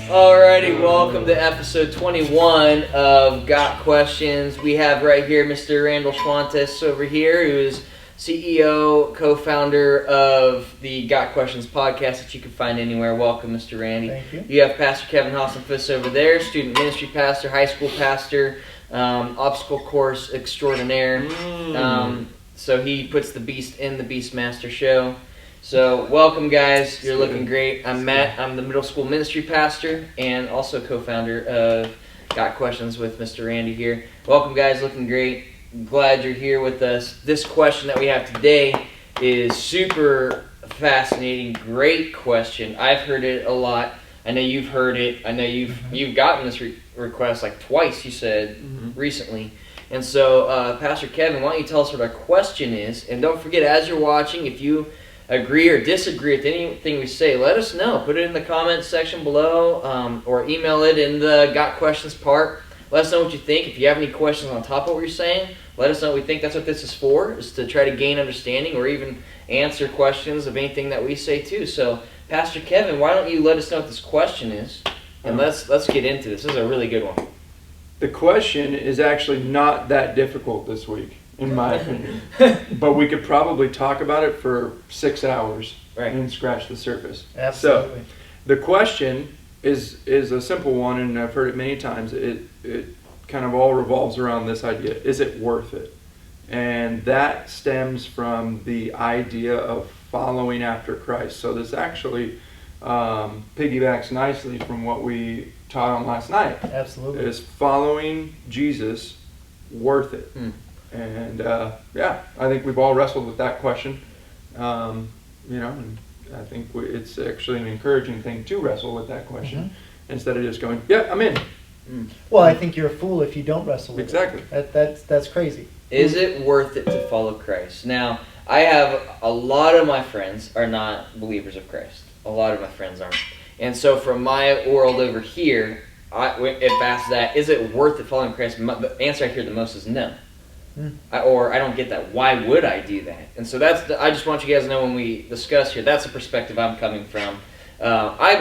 Alrighty, welcome to episode 21 of Got Questions. We have right here Mr. Randall Schwantes over here, who is CEO, co-founder of the Got Questions podcast that you can find anywhere. Welcome, Mr. Randy. Thank you. You have Pastor Kevin Hassenfuss over there, student ministry pastor, high school pastor, obstacle course extraordinaire. So he puts the beast in the Beastmaster show. So welcome, guys. You're looking great. I'm Matt. I'm the middle school ministry pastor and also co-founder of Got Questions with Mr. Randy here. Welcome, guys. Looking great. Glad you're here with us. This question that we have today is super fascinating. Great question. I've heard it a lot. I know you've heard it. I know you've gotten this request like twice, you said, recently. And so, Pastor Kevin, why don't you tell us what our question is? And don't forget, as you're watching, if you agree or disagree with anything we say, let us know. Put it in the comments section below, or email it in the Got Questions part. Let us know what you think. If you have any questions on top of what you're saying, let us know. We think that's what this is for, is to try to gain understanding or even answer questions of anything that we say too. So, Pastor Kevin, why don't you let us know what this question is, and let's get into this. This is a really good one. The question is actually not that difficult this week, in my opinion. But we could probably talk about it for 6 hours and scratch the surface. Absolutely. So, the question is a simple one, and I've heard it many times. It kind of all revolves around this idea: is it worth it? And that stems from the idea of following after Christ. So this actually piggybacks nicely from what we taught on last night. Absolutely. Is following Jesus worth it? And I think we've all wrestled with that question. And I think it's actually an encouraging thing to wrestle with that question instead of just going, yeah, I'm in. Well, I think you're a fool if you don't wrestle with Exactly. it. That's crazy. Is it worth it to follow Christ? Now, I have a lot of my friends are not believers of Christ. A lot of my friends aren't. And so from my world over here, if asked that, is it worth it following Christ? The answer I hear the most is no. Or I don't get that. Why would I do that? And so I just want you guys to know when we discuss here, that's the perspective I'm coming from. I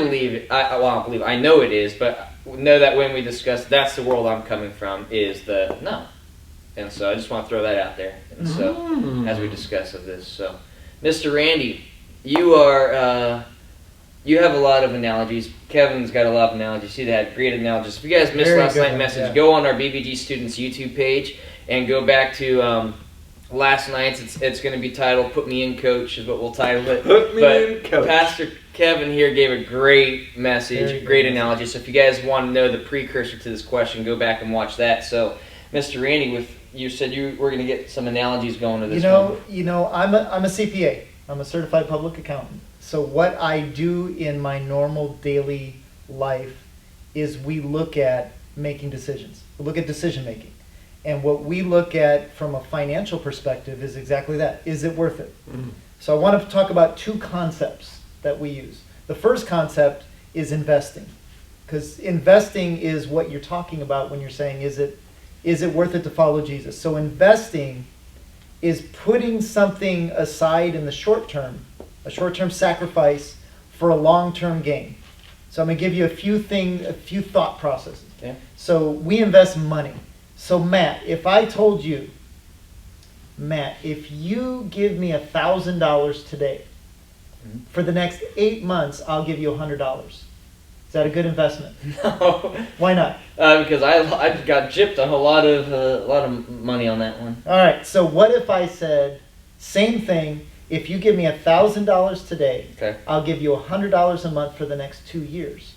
know it is, but know that when we discuss, that's the world I'm coming from, is the no. And so I just want to throw that out there. And so as we discuss of this, so Mr. Randy, you have a lot of analogies. Kevin's got a lot of analogies. He had great analogies. If you guys missed last night's message, go on our BBG Students YouTube page and go back to last night's. It's going to be titled "Put Me In, Coach" is what we'll title it. Put me in, Coach. Pastor Kevin here gave a great message, great analogy. So if you guys want to know the precursor to this question, go back and watch that. So, Mr. Randy, you said you were going to get some analogies going to this one. I'm a CPA. I'm a certified public accountant. So what I do in my normal daily life is we look at making decisions. We look at decision making. And what we look at from a financial perspective is exactly that. Is it worth it? So I want to talk about two concepts that we use. The first concept is investing. Because investing is what you're talking about when you're saying, is it worth it to follow Jesus? So investing is putting something aside in the short term, a short-term sacrifice for a long-term gain. So I'm going to give you a few thought processes. Okay. So we invest money. So Matt, if I told you, if you give me $1,000 today, for the next 8 months, I'll give you $100. Is that a good investment? No. Why not? Because I got gypped on a lot of money on that one. All right. So what if I said, same thing, if you give me $1,000 today, I'll give you $100 a month for the next 2 years.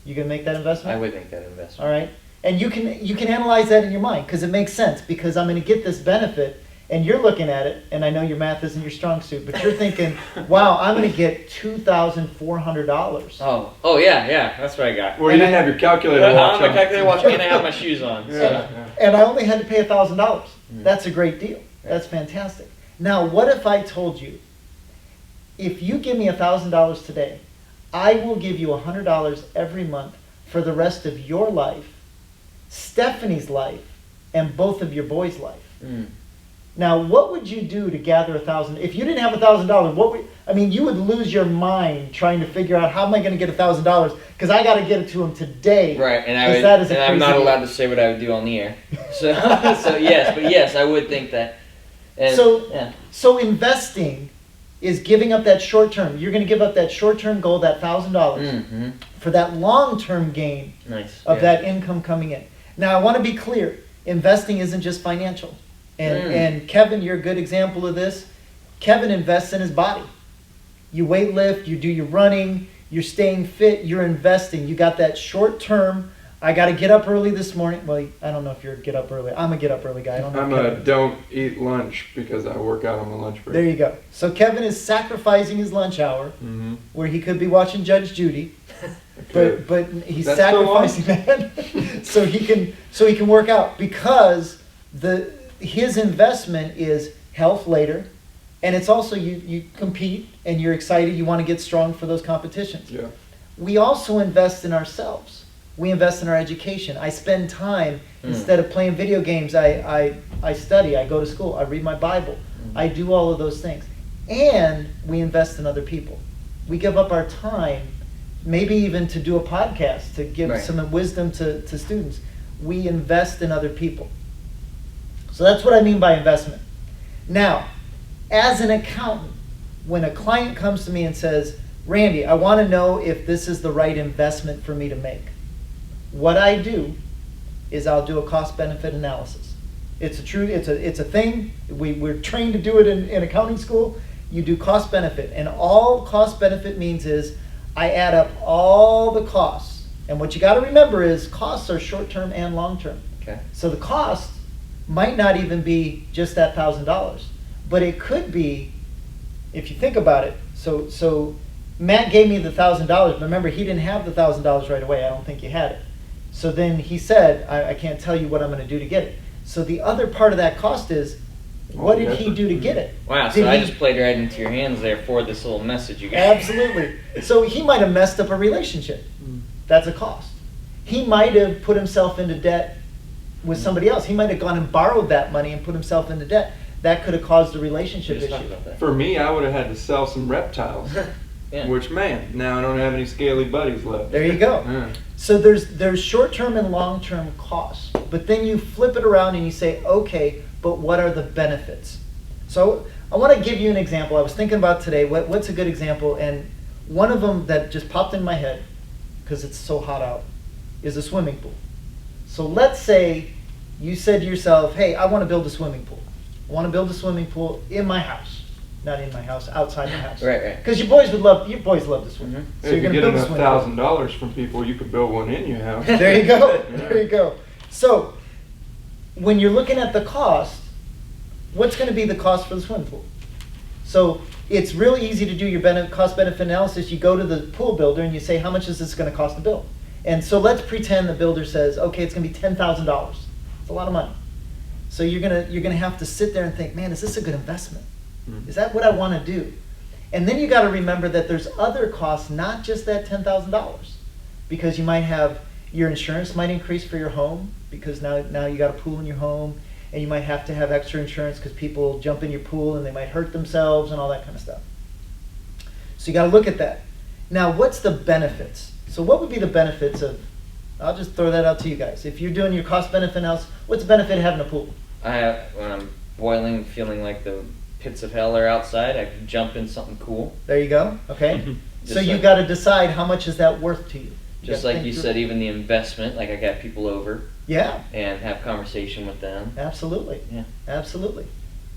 You gonna make that investment? I would make that investment. All right. And you can analyze that in your mind because it makes sense because I'm going to get this benefit and you're looking at it and I know your math isn't your strong suit, but you're thinking, wow, I'm going to get $2,400. Oh yeah, that's what I got. Well, you didn't have your calculator watch on. My calculator watch and I have my shoes on. And I only had to pay $1,000. That's a great deal. That's fantastic. Now, what if I told you, if you give me $1,000 today, I will give you $100 every month for the rest of your life, Stephanie's life, and both of your boys' life. Now, what would you do to gather $1,000? If you didn't have $1,000, I mean, you would lose your mind trying to figure out how am I going to get $1,000 because I got to get it to him today. Right, and 'Cause that is a I'm not crazy allowed deal. to say what I would do on the air. So, so yes, I would think that. And, So- yeah. So investing is giving up that short term. You're going to give up that short term goal, that $1,000, Mm-hmm. for that long term gain Nice. of yeah. that income coming in. Now, I want to be clear. Investing isn't just financial. And Kevin, you're a good example of this. Kevin invests in his body. You weight lift, you do your running, you're staying fit, you're investing. You got that short term. I got to get up early this morning. Well, I don't know if you're a get up early. I'm a get up early guy. I don't know. I'm if a Kevin is. don't eat lunch because I work out on my lunch break. There you go. So Kevin is sacrificing his lunch hour Mm-hmm. where he could be watching Judge Judy, but he's That's still on? sacrificing that so he can work out because his investment is health later, and it's also you compete and you're excited, you want to get strong for those competitions. Yeah. We also invest in ourselves. We invest in our education. I spend time instead of playing video games. I study. I go to school. I read my Bible. I do all of those things, and we invest in other people. We give up our time, maybe even to do a podcast to give Right. some wisdom to students. We invest in other people. So that's what I mean by investment. Now, as an accountant, when a client comes to me and says, Randy, I want to know if this is the right investment for me to make. What I do is I'll do a cost-benefit analysis. It's a thing. We're trained to do it in accounting school. You do cost-benefit, and all cost-benefit means is I add up all the costs. And what you got to remember is costs are short-term and long-term. Okay. So the cost might not even be just that $1,000, but it could be, if you think about it. So Matt gave me the $1,000, but remember he didn't have the $1,000 right away. I don't think you had it. So then he said, I can't tell you what I'm going to do to get it. So the other part of that cost is, what did he do to get it? Wow. Did So I he- just played right into your hands there for this little message you got. Absolutely. So he might have messed up a relationship. That's a cost. He might have put himself into debt with somebody else. He might have gone and borrowed that money and put himself into debt. That could have caused a We relationship just talked issue. about that. For me, I would have had to sell some reptiles. Yeah. Which, man, now I don't have any scaly buddies left. There you go. Yeah. So there's short-term and long-term costs, but then you flip it around and you say, okay, but what are the benefits? So I want to give you an example. I was thinking about today, what's a good example? And one of them that just popped in my head, because it's so hot out, is a swimming pool. So let's say you said to yourself, hey, I want to build a swimming pool. I want to build a swimming pool in my house. Not in my house, outside my house. Right. Because your boys love to swim. Mhm. So If you're you going to get build a enough swimming pool. $1,000 from people, you could build one in your house. There you go. Yeah. There you go. So, when you're looking at the cost, what's going to be the cost for the swimming pool? So, it's really easy to do your cost-benefit analysis. You go to the pool builder and you say, how much is this going to cost to build? And so let's pretend the builder says, okay, it's going to be $10,000. It's a lot of money. So you're gonna have to sit there and think, man, is this a good investment? Is that what I want to do? And then you got to remember that there's other costs, not just that $10,000, because you might have your insurance might increase for your home because now you got a pool in your home, and you might have to have extra insurance because people jump in your pool and they might hurt themselves and all that kind of stuff. So you got to look at that. Now, what's the benefits? So what would be the benefits of? I'll just throw that out to you guys. If you're doing your cost-benefit analysis, what's the benefit of having a pool? When I'm boiling, feeling like the pits of hell are outside, I can jump in something cool. There you go. Okay. Just So you like- got to decide how much is that worth to you. Just gotta like think you through- said, even the investment, like I got people over Yeah, and have conversation with them. absolutely. Yeah. Absolutely.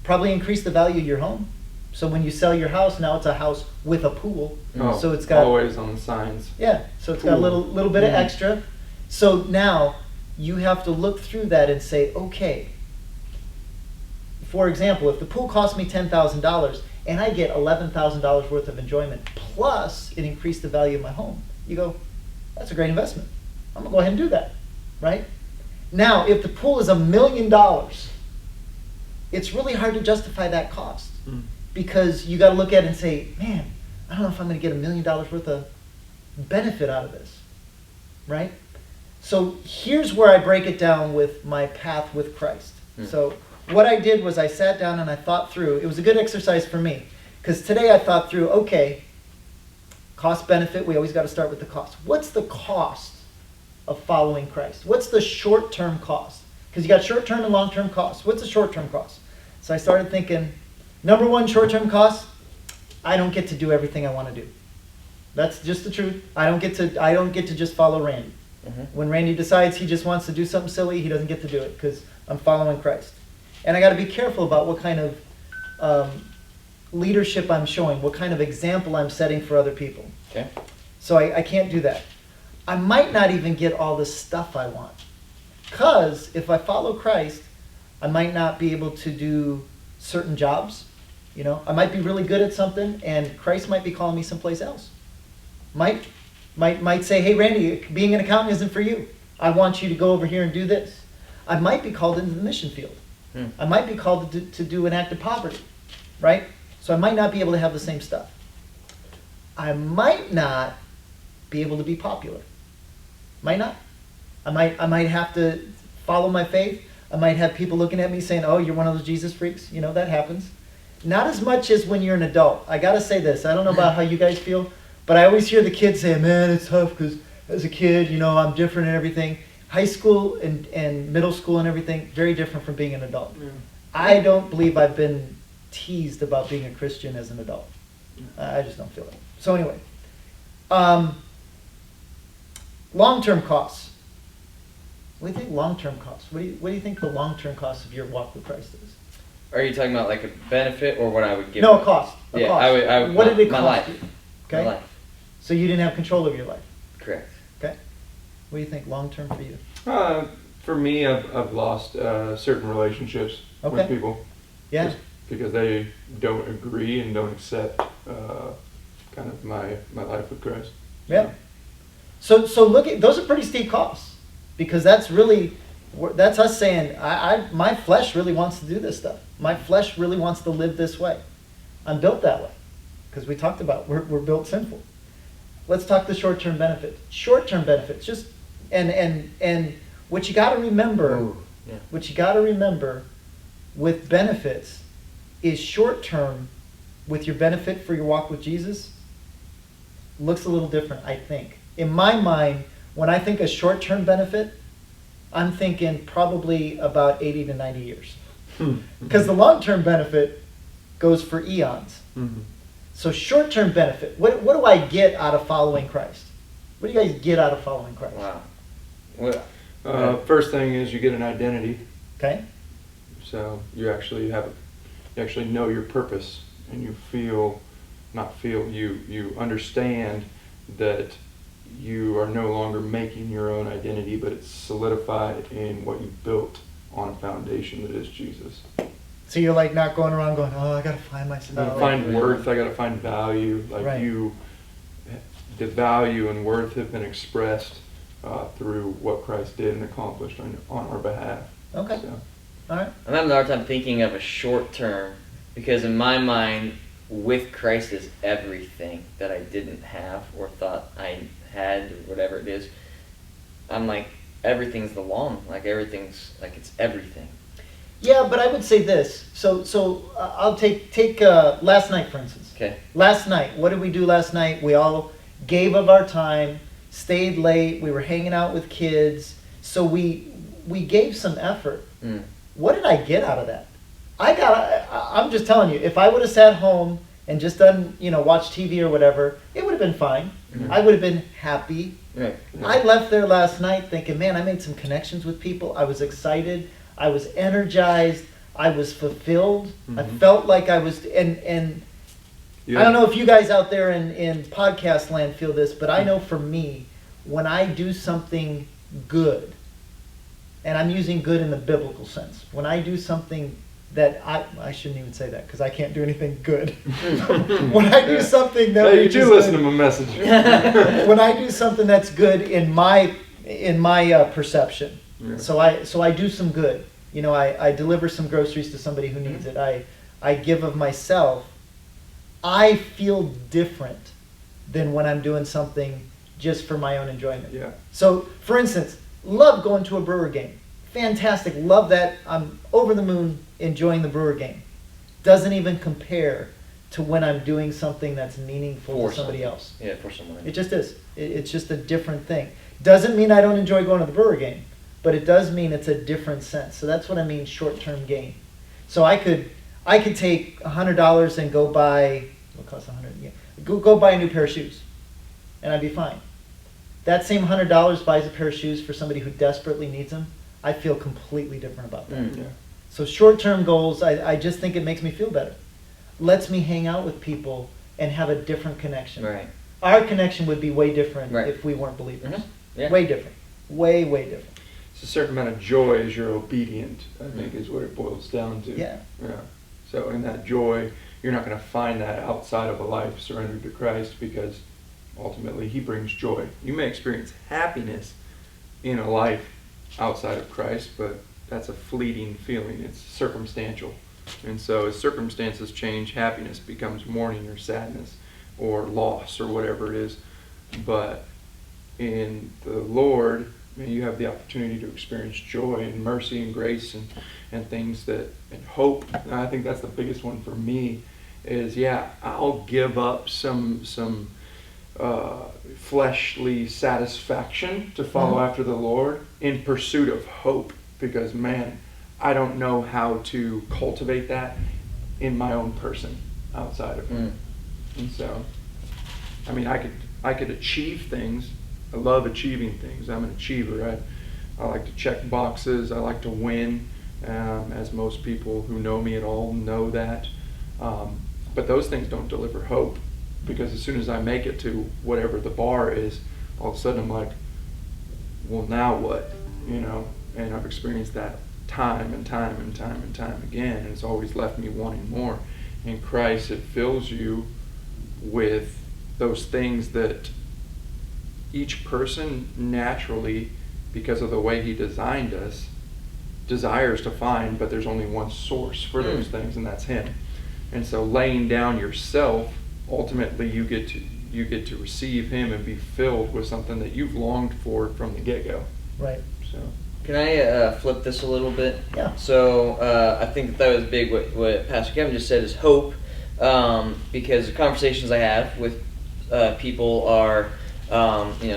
Probably increase the value of your home. So when you sell your house, now it's a house with a pool. Oh, So it's got always on the signs. yeah. So it's got a Pool. little bit of Mhm. extra. So now you have to look through that and say, okay. For example, if the pool cost me $10,000 and I get $11,000 worth of enjoyment plus it increased the value of my home, you go, that's a great investment. I'm gonna go ahead and do that, right? Now, if the pool is $1 million, it's really hard to justify that cost because you got to look at it and say, man, I don't know if I'm going to get $1 million worth of benefit out of this, right? So here's where I break it down with my path with Christ. So what I did was I sat down and I thought through. It was a good exercise for me Because today I thought through, okay, cost benefit, we always got to start with the cost. What's the cost of following Christ? What's the short-term cost? Because you got short-term and long-term costs. What's the short-term cost? So I started thinking, number one short-term cost, I don't get to do everything I want to do. That's just the truth. I don't get to just follow Randy. When Randy decides he just wants to do something silly, he doesn't get to do it because I'm following Christ. And I got to be careful about what kind of leadership I'm showing, what kind of example I'm setting for other people. Okay. So I can't do that. I might not even get all the stuff I want. Because if I follow Christ, I might not be able to do certain jobs. You know, I might be really good at something, and Christ might be calling me someplace else. Might say, hey, Randy, being an accountant isn't for you. I want you to go over here and do this. I might be called into the mission field. I might be called to do an act of poverty, right? So I might not be able to have the same stuff. I might not be able to be popular. Might not. I might have to follow my faith. I might have people looking at me saying, oh, you're one of those Jesus freaks. You know, that happens. Not as much as when you're an adult. I got to say this. I don't know about how you guys feel, but I always hear the kids say, man, it's tough because as a kid, you know, I'm different and everything. High school and middle school and everything, very different from being an adult. Yeah. I don't believe I've been teased about being a Christian as an adult. I just don't feel it. So anyway, long-term costs. What do you think long-term costs? What do you think the long-term cost of your walk with Christ is? Are you talking about like a benefit or what I would give? No, a cost. Yeah, cost. I would. What did it my cost life. you? Okay. My life. So you didn't have control over your life. Correct. Okay. What do you think long-term for you? For me, I've lost certain relationships with people. Yeah. Just because they don't agree and don't accept kind of my life with Christ. Yeah. So look at those are pretty steep costs, because that's us saying my flesh really wants to do this stuff. My flesh really wants to live this way. I'm built that way because we talked about we're built sinful. Let's talk the short-term benefits. Short-term benefits, just and what you got to remember. Ooh, yeah. What you got to remember with benefits is short-term. With your benefit for your walk with Jesus, looks a little different, I think. In my mind, when I think of short-term benefit, I'm thinking probably about 80 to 90 years. Because the long-term benefit goes for eons. Mm-hmm. So short-term benefit, what do I get out of following Christ? What do you guys get out of following Christ? Wow. First thing is you get an identity. Okay. So you actually know your purpose, and you understand that you are no longer making your own identity, but it's solidified in what you built on a foundation that is Jesus. So you're like not going around going, oh, I got to find myself. I find worth, I got to find value. Like right. The value and worth have been expressed through what Christ did and accomplished on our behalf. Okay. So. All right. I'm having a hard time thinking of a short term, because in my mind, with Christ is everything that I didn't have or thought I had or whatever it is. I'm like, everything's the long, like everything's like it's everything. Yeah, but I would say this. So I'll take last night, for instance. Okay. Last night, what did we do last night? We all gave of our time, stayed late, we were hanging out with kids. So we gave some effort. Mm. What did I get out of that? I'm just telling you, if I would have sat home and just done, watch TV or whatever, it would have been fine. Mm-hmm. I would have been happy. Right. Yeah. I left there last night thinking, man, I made some connections with people. I was excited. I was energized. I was fulfilled. Mm-hmm. I felt like I was, and yeah. I don't know if you guys out there in podcast land feel this, but I know for me, when I do something good, and I'm using good in the biblical sense, when I do something that I shouldn't even say that because I can't do anything good. When I do something that you do listen to my message. When I do something that's good in my perception, yeah. So I do some good. I deliver some groceries to somebody who needs it. I give of myself. I feel different than when I'm doing something just for my own enjoyment. Yeah. So, for instance, love going to a Brewer game. Fantastic. Love that. I'm over the moon enjoying the Brewer game. Doesn't even compare to when I'm doing something that's meaningful For to somebody something. else. Yeah, for someone. It just is. It's just a different thing. Doesn't mean I don't enjoy going to the Brewer game, but it does mean it's a different sense. So that's what I mean short-term gain. So I could take $100 and go buy, what costs $100? Yeah, go buy a new pair of shoes, and I'd be fine. That same $100 buys a pair of shoes for somebody who desperately needs them. I feel completely different about that. Mm. Yeah. So short-term goals, I just think it makes me feel better. Lets me hang out with people and have a different connection. Right. Our connection would be way different Right. if we weren't believers. Mhm. Yeah. Way different. Way different. It's a certain amount of joy as you're obedient, I think, is what it boils down to. Yeah. Yeah. So in that joy, you're not going to find that outside of a life surrendered to Christ, because ultimately He brings joy. You may experience happiness in a life outside of Christ, but that's a fleeting feeling. It's circumstantial. And so as circumstances change, happiness becomes mourning or sadness or loss or whatever it is. But in the Lord, you have the opportunity to experience joy and mercy and grace and things that, and hope. And I think that's the biggest one for me is, yeah, I'll give up some fleshly satisfaction to follow Mhm. after the Lord in pursuit of hope, because man, I don't know how to cultivate that in my own person outside of Him. And so, I mean, I could achieve things. I love achieving things. I'm an achiever. I like to check boxes. I like to win, as most people who know me at all know that. But those things don't deliver hope, because as soon as I make it to whatever the bar is, all of a sudden I'm like, well, now what? You know, and I've experienced that time and time and time and time again, and it's always left me wanting more. In Christ, it fills you with those things that each person naturally, because of the way He designed us, desires to find, but there's only one source for those things, and that's Him. And so laying down yourself, ultimately you get to receive Him and be filled with something that you've longed for from the get-go. Right. So Can I flip this a little bit? Yeah. So I think that was big. What Pastor Kevin just said is hope, because the conversations I have with people are,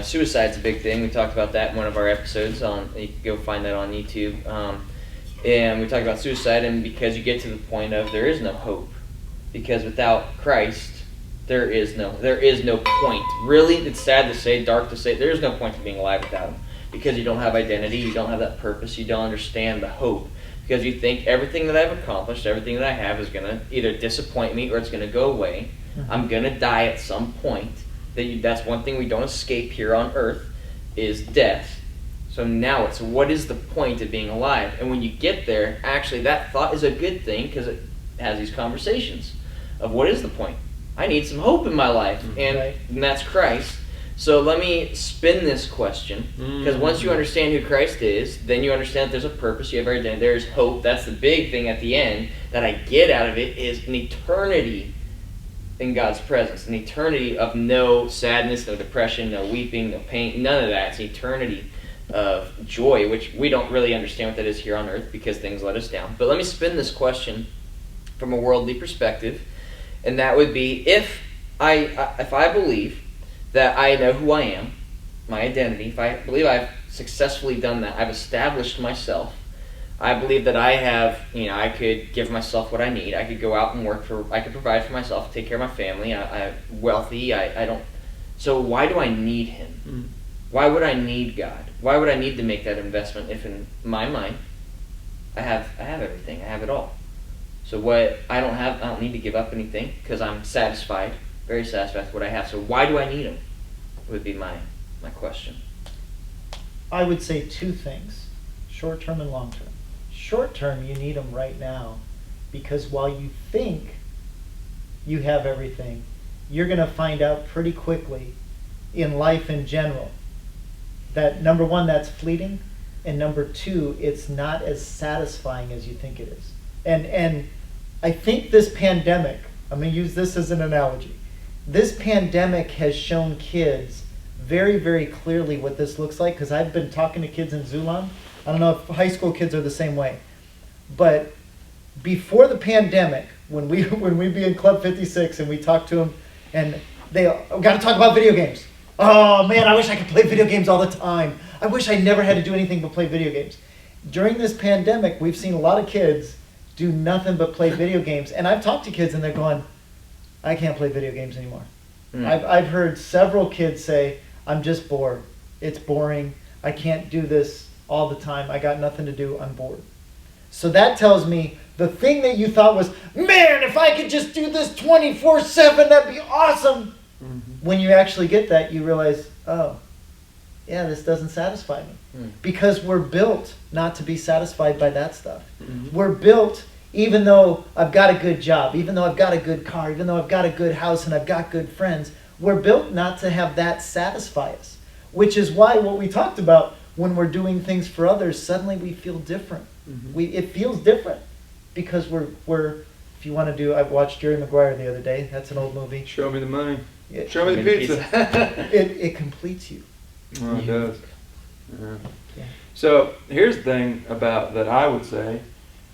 suicide's a big thing. We talked about that in one of our episodes. You can go find that on YouTube. And we talked about suicide, and because you get to the point of there is no hope, because without Christ, there is no point. Really, it's sad to say, dark to say, there is no point to being alive without Him. Because you don't have identity, you don't have that purpose, you don't understand the hope. Because you think everything that I've accomplished, everything that I have is going to either disappoint me or it's going to go away. Mhm. I'm going to die at some point. That's one thing we don't escape here on earth, is death. So now it's, what is the point of being alive? And when you get there, actually that thought is a good thing, because it has these conversations of what is the point? I need some hope in my life, and Right. that's Christ. So let me spin this question, because once you understand who Christ is, then you understand that there's a purpose, you have identity, there's hope. That's the big thing at the end that I get out of it, is an eternity in God's presence, an eternity of no sadness, no depression, no weeping, no pain, none of that. It's an eternity of joy, which we don't really understand what that is here on earth because things let us down. But let me spin this question from a worldly perspective, and that would be, if I believe that I know who I am, my identity, if I believe I've successfully done that, I've established myself, I believe that I have, I could give myself what I need, I could go out and I could provide for myself, take care of my family, I'm wealthy, I don't, so why do I need Him? Why would I need God? Why would I need to make that investment if in my mind I have everything, I have it all? So I don't need to give up anything, because I'm satisfied, very satisfied with what I have. So why do I need Him? Would be my question. I would say two things, short term and long term. Short term, you need Him right now, because while you think you have everything, you're going to find out pretty quickly in life in general that, number one, that's fleeting, and number two, it's not as satisfying as you think it is. And I think this pandemic, I'm going to use this as an analogy. This pandemic has shown kids very, very clearly what this looks like, because I've been talking to kids in Zulan. I don't know if high school kids are the same way, but before the pandemic, when we'd be in Club 56 and we talk to them, and they got to talk about video games. Oh man, I wish I could play video games all the time. I wish I never had to do anything but play video games. During this pandemic, we've seen a lot of kids do nothing but play video games. And I've talked to kids and they're going, I can't play video games anymore. I've heard several kids say, I'm just bored. It's boring. I can't do this all the time. I got nothing to do. I'm bored. So that tells me the thing that you thought was, man, if I could just do this 24/7, that'd be awesome. Mm-hmm. When you actually get that, you realize, oh, yeah, this doesn't satisfy me. Because we're built not to be satisfied by that stuff. Mm-hmm. We're built, even though I've got a good job, even though I've got a good car, even though I've got a good house and I've got good friends, we're built not to have that satisfy us. Which is why what we talked about, when we're doing things for others, suddenly we feel different. Mm-hmm. It feels different because we're if you want to do, I watched Jerry Maguire the other day. That's an old movie. Show me the money. Show me the pizza. It completes you. Oh, it does. Yeah. So here's the thing about that I would say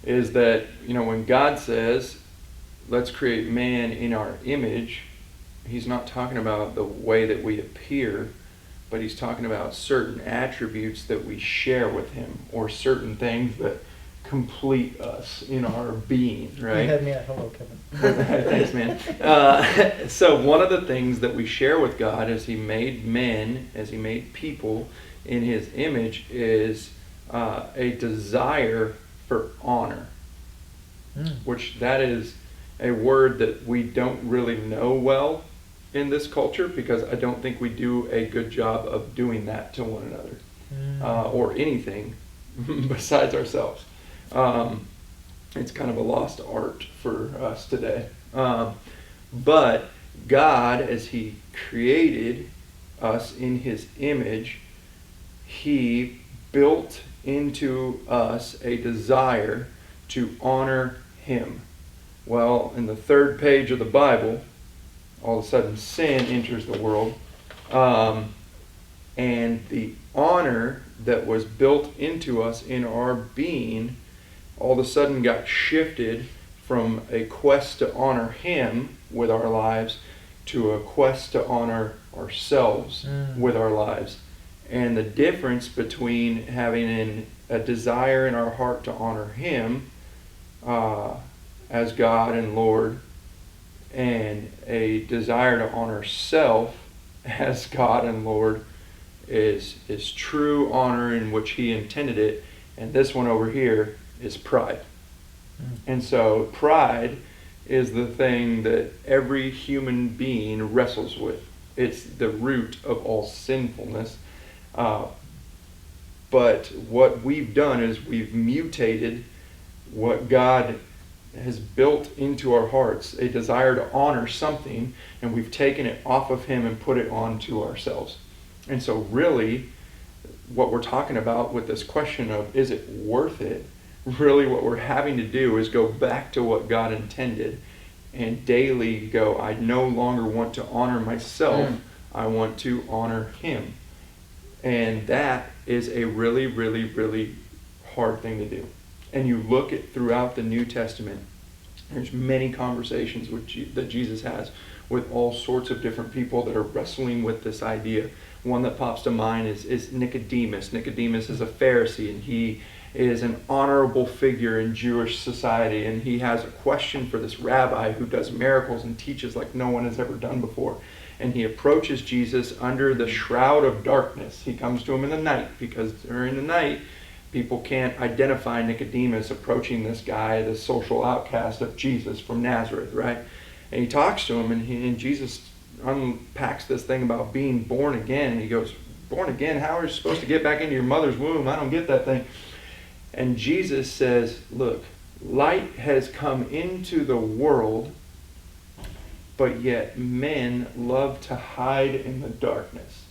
is that, when God says, let's create man in our image, he's not talking about the way that we appear, but he's talking about certain attributes that we share with him, or certain things that complete us in our being, right? You had me at hello, Kevin. Thanks, man. So one of the things that we share with God as he made men, as he made people in his image, is a desire for honor, which that is a word that we don't really know well in this culture, because I don't think we do a good job of doing that to one another, or anything besides ourselves. It's kind of a lost art for us today. But God, as he created us in his image, he built into us a desire to honor him. Well, in the 3rd page of the Bible, all of a sudden sin enters the world, and the honor that was built into us in our being all of a sudden got shifted from a quest to honor him with our lives to a quest to honor ourselves with our lives. And the difference between having a desire in our heart to honor him as God and Lord, and a desire to honor self as God and Lord is true honor in which he intended it. And this one over here is pride. And so pride is the thing that every human being wrestles with. It's the root of all sinfulness. But what we've done is we've mutated what God has built into our hearts, a desire to honor something, and we've taken it off of him and put it onto ourselves. And so really, what we're talking about with this question of, is it worth it? Really what we're having to do is go back to what God intended and daily go, I no longer want to honor myself, I want to honor him. And that is a really, really, really hard thing to do. And you look at throughout the New Testament, there's many conversations that Jesus has with all sorts of different people that are wrestling with this idea. One that pops to mind is Nicodemus. Nicodemus is a Pharisee, and he is an honorable figure in Jewish society, and he has a question for this rabbi who does miracles and teaches like no one has ever done before. And he approaches Jesus under the shroud of darkness. He comes to him in the night, because during the night, people can't identify Nicodemus approaching this guy, the social outcast of Jesus from Nazareth, right? And he talks to him, and Jesus unpacks this thing about being born again. And he goes, born again? How are you supposed to get back into your mother's womb? I don't get that thing. And Jesus says, look, light has come into the world, but yet men love to hide in the darkness.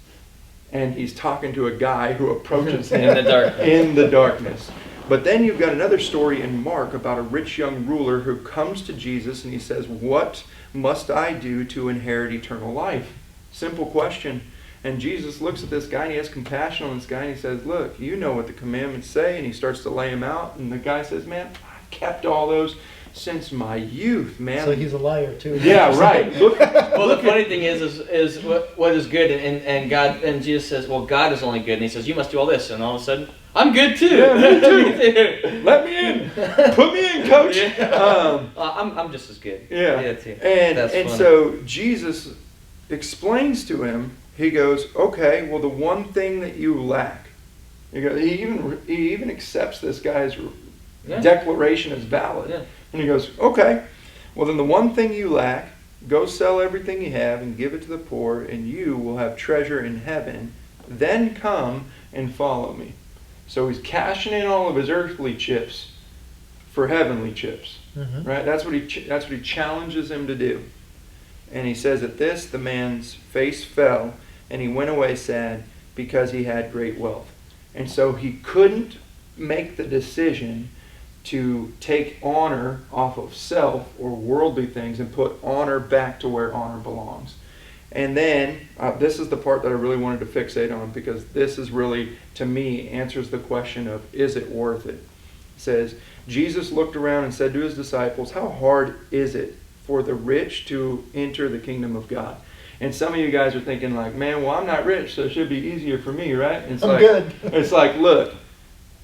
And he's talking to a guy who approaches him in the darkness. But then you've got another story in Mark about a rich young ruler who comes to Jesus and he says, what must I do to inherit eternal life? Simple question. And Jesus looks at this guy and he has compassion on this guy and he says, look, you know what the commandments say. And he starts to lay him out. And the guy says, man, I've kept all those since my youth, man. So he's a liar too. Yeah, right. Look, Well, the funny thing is what is good, and God, and Jesus says, well, God is only good, and he says, you must do all this, and all of a sudden, I'm good too. Yeah, me too. Let me in. Put me in, coach. Yeah. I'm just as good. Yeah. Too. And That's funny. so Jesus explains to him, he goes, okay, well, the one thing that you lack. He even accepts this guy's declaration as valid. Yeah. And he goes, okay, well, then the one thing you lack, go sell everything you have and give it to the poor, and you will have treasure in heaven. Then come and follow me. So he's cashing in all of his earthly chips for heavenly chips. Mm-hmm. Right? That's what he challenges him to do. And he says, at this, the man's face fell, and he went away sad because he had great wealth. And so he couldn't make the decision to take honor off of self or worldly things and put honor back to where honor belongs. And then, this is the part that I really wanted to fixate on, because this is really, to me, answers the question of, is it worth it? It says, Jesus looked around and said to his disciples, how hard is it for the rich to enter the kingdom of God? And some of you guys are thinking like, man, well, I'm not rich, so it should be easier for me, right? And it's I'm good. It's like, look,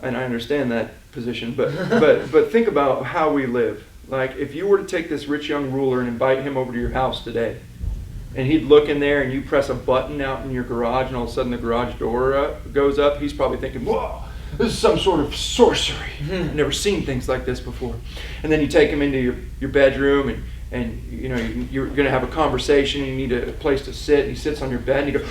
and I understand that position, but think about how we live. Like, if you were to take this rich young ruler and invite him over to your house today, and he'd look in there and you press a button out in your garage and all of a sudden the garage door goes up, he's probably thinking, whoa, this is some sort of sorcery. I've never seen things like this before. And then you take him into your bedroom and you know, you're going to have a conversation and you need a place to sit, and he sits on your bed and you go,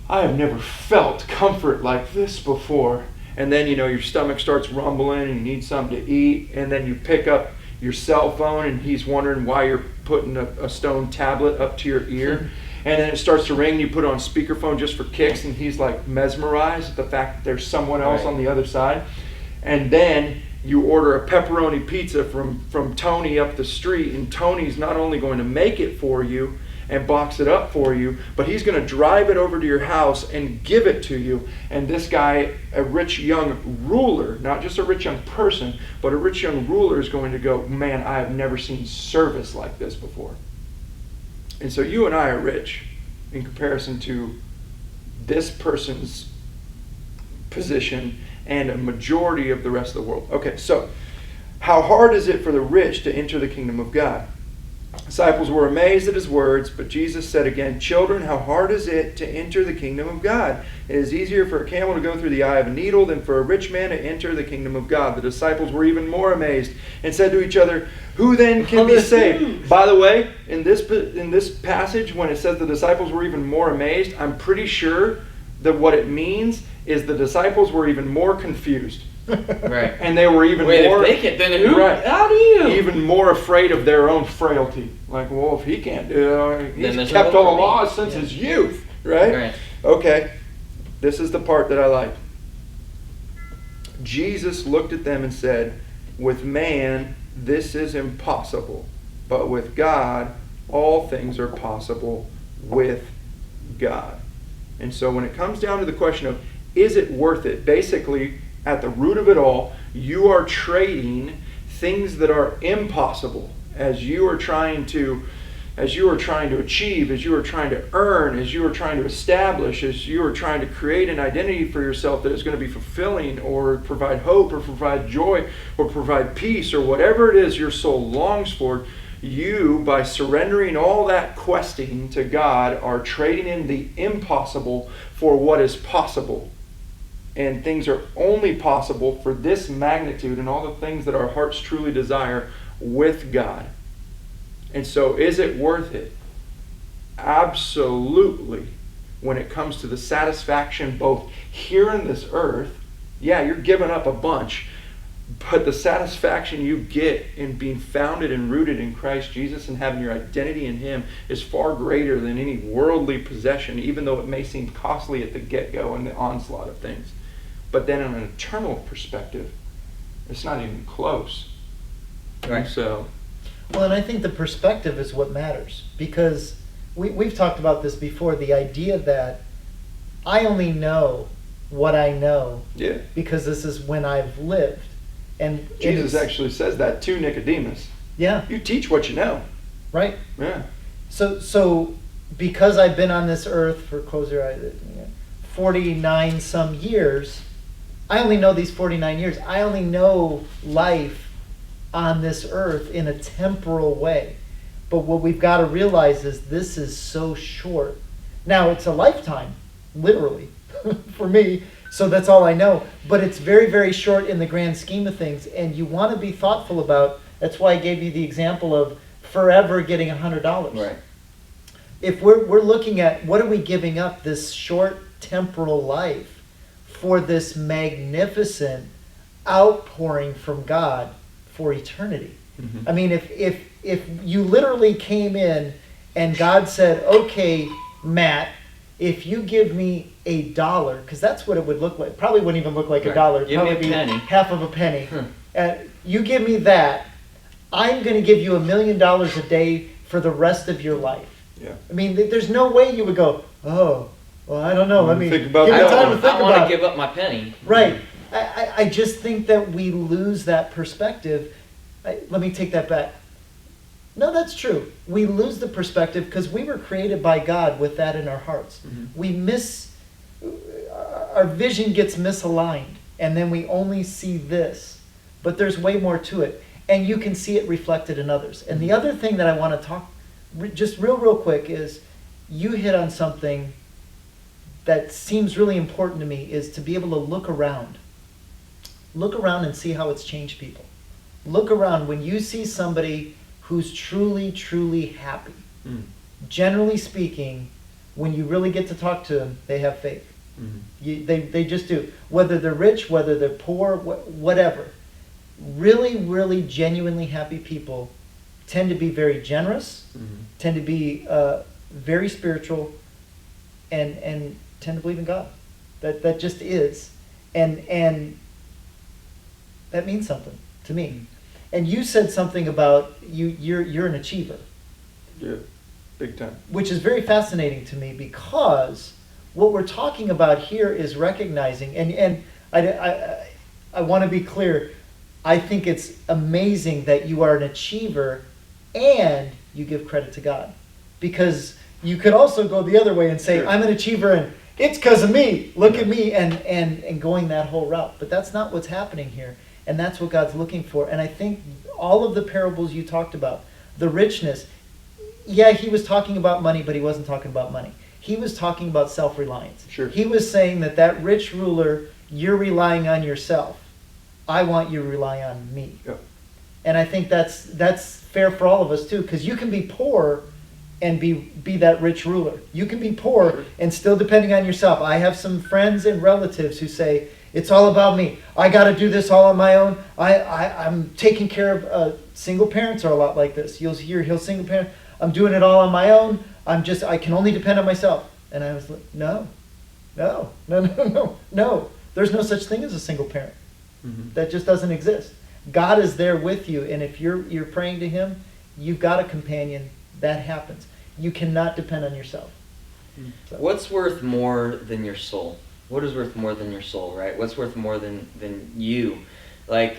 I have never felt comfort like this before. And then, you know, your stomach starts rumbling and you need something to eat, and then you pick up your cell phone and he's wondering why you're putting a stone tablet up to your ear. And then it starts to ring and you put it on speakerphone just for kicks, and he's like mesmerized at the fact that there's someone else on the other side. And then you order a pepperoni pizza from Tony up the street, and Tony's not only going to make it for you and box it up for you, but he's going to drive it over to your house and give it to you. And this guy, a rich young ruler, not just a rich young person, but a rich young ruler, is going to go, man, I have never seen service like this before. And so you and I are rich in comparison to this person's position and a majority of the rest of the world. Okay, so how hard is it for the rich to enter the kingdom of God? Disciples were amazed at his words, but Jesus said again, children, how hard is it to enter the kingdom of God? It is easier for a camel to go through the eye of a needle than for a rich man to enter the kingdom of God. The disciples were even more amazed and said to each other, who then can be saved? By the way, in this passage, when it says the disciples were even more amazed, I'm pretty sure that what it means is the disciples were even more confused. Right. And they were even more... if they can't, then who? Right. How do you? Even more afraid of their own frailty. Like, well, if he can't do it, he's kept all the laws since his youth. Right? Okay. This is the part that I like. Jesus looked at them and said, with man, this is impossible. But with God, all things are possible with God. And so when it comes down to the question of, is it worth it? Basically, at the root of it all, you are trading things that are impossible as you are trying to achieve, as you are trying to earn, as you are trying to establish, as you are trying to create an identity for yourself that is going to be fulfilling or provide hope or provide joy or provide peace or whatever it is your soul longs for. You, by surrendering all that questing to God, are trading in the impossible for what is possible. And things are only possible for this magnitude and all the things that our hearts truly desire with God. And so, is it worth it? Absolutely. When it comes to the satisfaction both here in this earth, yeah, you're giving up a bunch, but the satisfaction you get in being founded and rooted in Christ Jesus and having your identity in Him is far greater than any worldly possession, even though it may seem costly at the get-go and the onslaught of things. But then in an eternal perspective, it's not even close. Right. So, Well, and I think the perspective is what matters, because we've talked about this before, the idea that I only know what I know yeah. because this is when I've lived. And Jesus it's- actually says that to Nicodemus. Yeah, You teach what you know. right. Yeah. So because I've been on this earth for 49 some years, I only know these 49 years. I only know life on this earth in a temporal way. But what we've got to realize is this is so short. Now, it's a lifetime, literally, for me, so that's all I know. But it's very, very short in the grand scheme of things, and you want to be thoughtful about, that's why I gave you the example of forever getting $100. Right. If we're looking at what are we giving up, this short temporal life, for this magnificent outpouring from God for eternity. Mhm. I mean, if you literally came in and God said, okay, Matt, if you give me $1, because that's what it would look like. Probably wouldn't even look like Right. $1. Give me Probably a be penny. half of a penny. Hmm. You give me that, I'm going to give you $1 million a day for the rest of your life. Yeah. I mean, there's no way you would go, oh, well, I don't know. Let me Think about give me that time one. to think I want about to it. give up my penny. Right. I just think that we lose that perspective. Let me take that back. No, that's true. We lose the perspective because we were created by God with that in our hearts. Mhm. Our vision gets misaligned, and then we only see this. But there's way more to it, and you can see it reflected in others. And the other thing that I want to talk, just real quick, is you hit on something that seems really important to me, is to be able to look around. Look around and see how it's changed people. Look around when you see somebody who's truly, truly happy. Mm. Generally speaking, when you really get to talk to them, they have faith. Mhm. They just do. Whether they're rich, whether they're poor, whatever. Really, really genuinely happy people tend to be very generous, Mhm. tend to be very spiritual, and tend to believe in God. That just is. And that means something to me. And you said something about you're an achiever, Yeah. Big time. which is very fascinating to me, because what we're talking about here is recognizing, and I want to be clear, I think it's amazing that you are an achiever and you give credit to God. Because you could also go the other way and say, Sure. I'm an achiever and it's because of me, look at me, and going that whole route. But that's not what's happening here. And that's what God's looking for. And I think all of the parables you talked about, the richness, yeah, he was talking about money, but he wasn't talking about money. He was talking about self-reliance. Sure. He was saying that rich ruler, you're relying on yourself. I want you to rely on me. Yep. And I think that's fair for all of us too, because you can be poor and be that rich ruler. You can be poor Sure. and still depending on yourself. I have some friends and relatives who say, it's all about me. I got to do this all on my own. I'm taking care of, single parents are a lot like this. You'll hear single parent, I'm doing it all on my own. I can only depend on myself. And I was like, no. There's no such thing as a single parent. Mhm. That just doesn't exist. God is there with you, and if you're praying to him, you've got a companion. That happens. You cannot depend on yourself. So- What's worth more than your soul? What is worth more than your soul, right? What's worth more than you? Like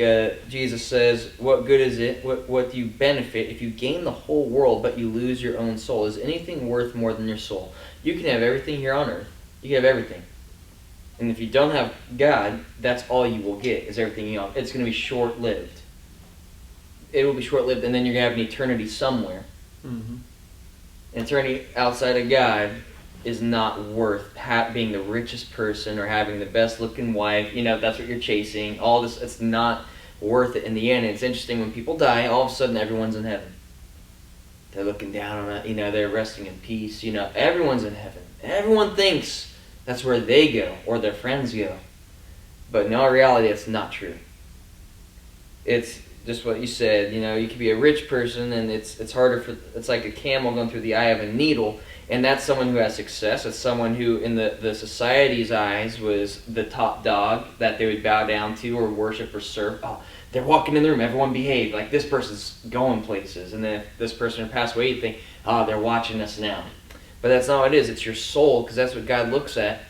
Jesus says, what good is it? What do you benefit if you gain the whole world but you lose your own soul? Is anything worth more than your soul? You can have everything here on earth. You can have everything. And if you don't have God, that's all you will get, is everything you have. It's going to be short-lived. It will be short-lived, and then you're going to have an eternity somewhere. Mhm. An eternity outside of God is not worth being the richest person or having the best-looking wife. You know, if that's what you're chasing. All this, it's not worth it in the end. It's interesting, when people die, all of a sudden everyone's in heaven. They're looking down on it. You know, they're resting in peace. You know, everyone's in heaven. Everyone thinks that's where they go or their friends go. But in all reality, it's not true. It's just what you said. You know, you could be a rich person, and it's harder it's like a camel going through the eye of a needle, and that's someone who has success. It's someone who, in the society's eyes, was the top dog that they would bow down to or worship or serve. Oh, they're walking in the room, everyone behave. Like, this person's going places. And then if this person passed away, you think, oh, they're watching us now. But that's not what it is. It's your soul, because that's what God looks at.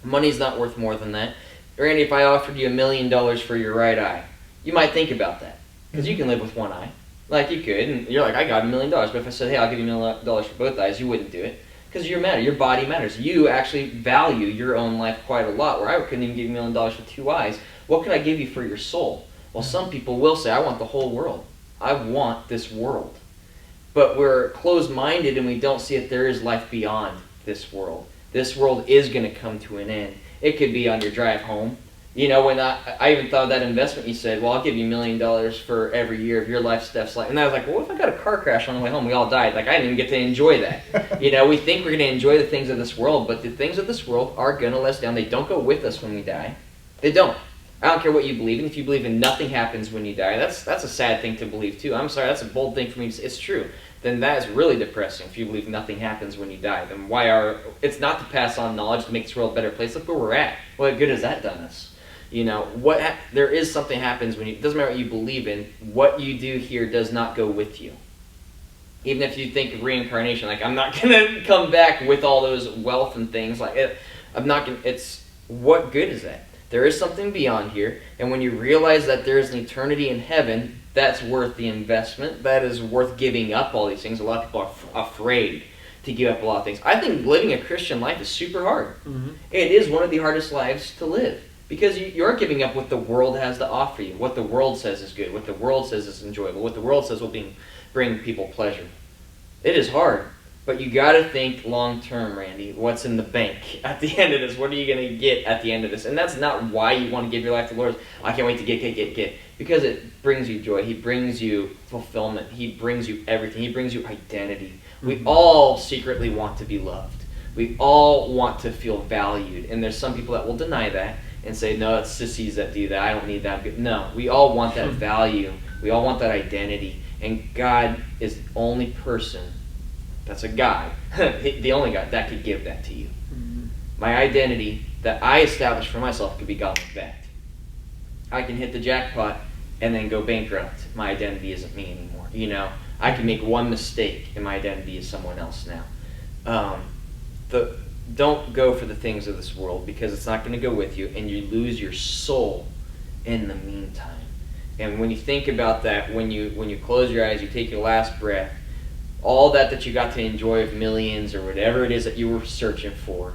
Money's not worth more than that. Randy, if I offered you $1 million for your right eye, You might think about that because you can live with one eye. Like you could, and you're like, I got $1 million. But if I said, hey, I'll give you $1 million for both eyes, you wouldn't do it because you matter. Your body matters. You actually value your own life quite a lot. Where I couldn't even give you $1 million for 2 eyes. What could I give you for your soul? Well, some people will say, I want the whole world. I want this world. But we're closed-minded and we don't see that there is life beyond this world. This world is going to come to an end. It could be on your drive home. You know, when I even thought of that investment, you said, well, I'll give you $1 million for every year of your life, Steph's life. And I was like, well, what if I got a car crash on the way home? We all died. Like, I didn't even get to enjoy that. You know, we think we're going to enjoy the things of this world, but the things of this world are going to let us down. They don't go with us when we die. They don't. I don't care what you believe in. If you believe in nothing happens when you die, that's a sad thing to believe, too. I'm sorry, that's a bold thing for me to say. It's true. Then that is really depressing if you believe nothing happens when you die. Then it's not to pass on knowledge to make this world a better place. Look where we're at. What good has that done us? You know, there is something happens when it doesn't matter what you believe in, what you do here does not go with you. Even if you think of reincarnation, like, I'm not going to come back with all those wealth and things, it's, what good is that? There is something beyond here, and when you realize that there is an eternity in heaven, that's worth the investment. That is worth giving up all these things. A lot of people are afraid to give up a lot of things. I think living a Christian life is super hard. Mm-hmm. It is one of the hardest lives to live. Because you're giving up what the world has to offer you, what the world says is good, what the world says is enjoyable, what the world says will bring people pleasure. It is hard, but you got to think long term, Randy. What's in the bank at the end of this? What are you going to get at the end of this? And that's not why you want to give your life to the Lord. I can't wait to get. Because it brings you joy. He brings you fulfillment. He brings you everything. He brings you identity. Mm-hmm. We all secretly want to be loved. We all want to feel valued. And there's some people that will deny that and say, no, it's sissies that do that. I don't need that. No, we all want that value. We all want that identity. And God is the only person that's a God, the only God that could give that to you. Mm-hmm. My identity that I established for myself could be gone like that. I can hit the jackpot and then go bankrupt. My identity isn't me anymore. You know, I can make one mistake and my identity is someone else now. Don't go for the things of this world because it's not going to go with you and you lose your soul in the meantime. And when you think about that, when you close your eyes, you take your last breath, all that you got to enjoy of millions or whatever it is that you were searching for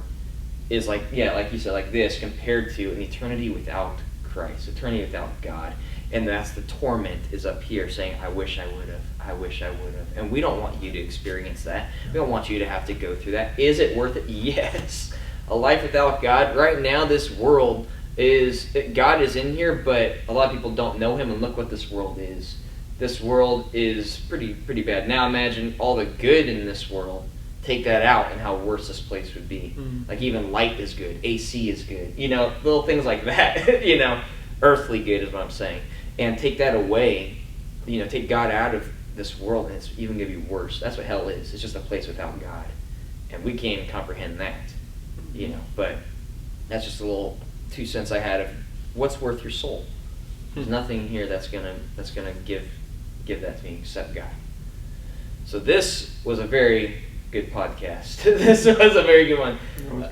is like you said, like this compared to an eternity without Christ, eternity without God. And that's the torment is up here saying, I wish I would have. I wish I would have. And we don't want you to experience that. We don't want you to have to go through that. Is it worth it? Yes. A life without God. Right now, this world God is in here, but a lot of people don't know him, and look what this world is. This world is pretty bad. Now imagine all the good in this world. Take that out and how worse this place would be. Mm-hmm. Like even light is good. AC is good. You know, little things like that. You know, earthly good is what I'm saying. And take that away, you know, take God out of this world and it's even going to be worse. That's what hell is. It's just a place without God. And we can't even comprehend that, you know. But that's just a little 2 cents I had of what's worth your soul. There's nothing here that's gonna give that to me except God. So this was a very good podcast. This was a very good one.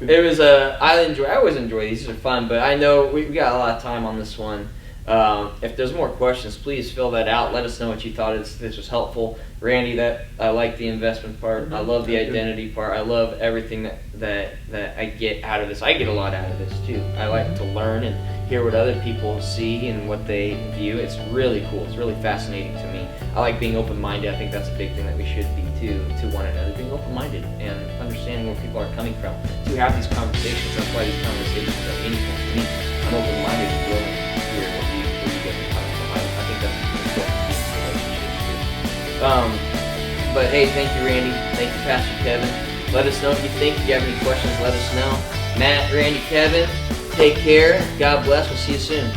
It was I always enjoy these. These are fun, but I know we got a lot of time on this one. If there's more questions, please fill that out. Let us know what you thought this was helpful. Randy, I like the investment part. Mm-hmm. I love the identity part. I love everything that I get out of this. I get a lot out of this too. I like to learn and hear what other people see and what they view. It's really cool. It's really fascinating to me. I like being open-minded. I think that's a big thing that we should be to one another. Being open-minded and understanding where people are coming from. To have these conversations. That's why these conversations are meaningful to me. I'm open-minded and willing to hear where you guys are coming from. I think that's important in relationships too. But hey, thank you, Randy. Thank you, Pastor Kevin. Let us know what you think. If you have any questions, let us know. Matt, Randy, Kevin, take care. God bless. We'll see you soon.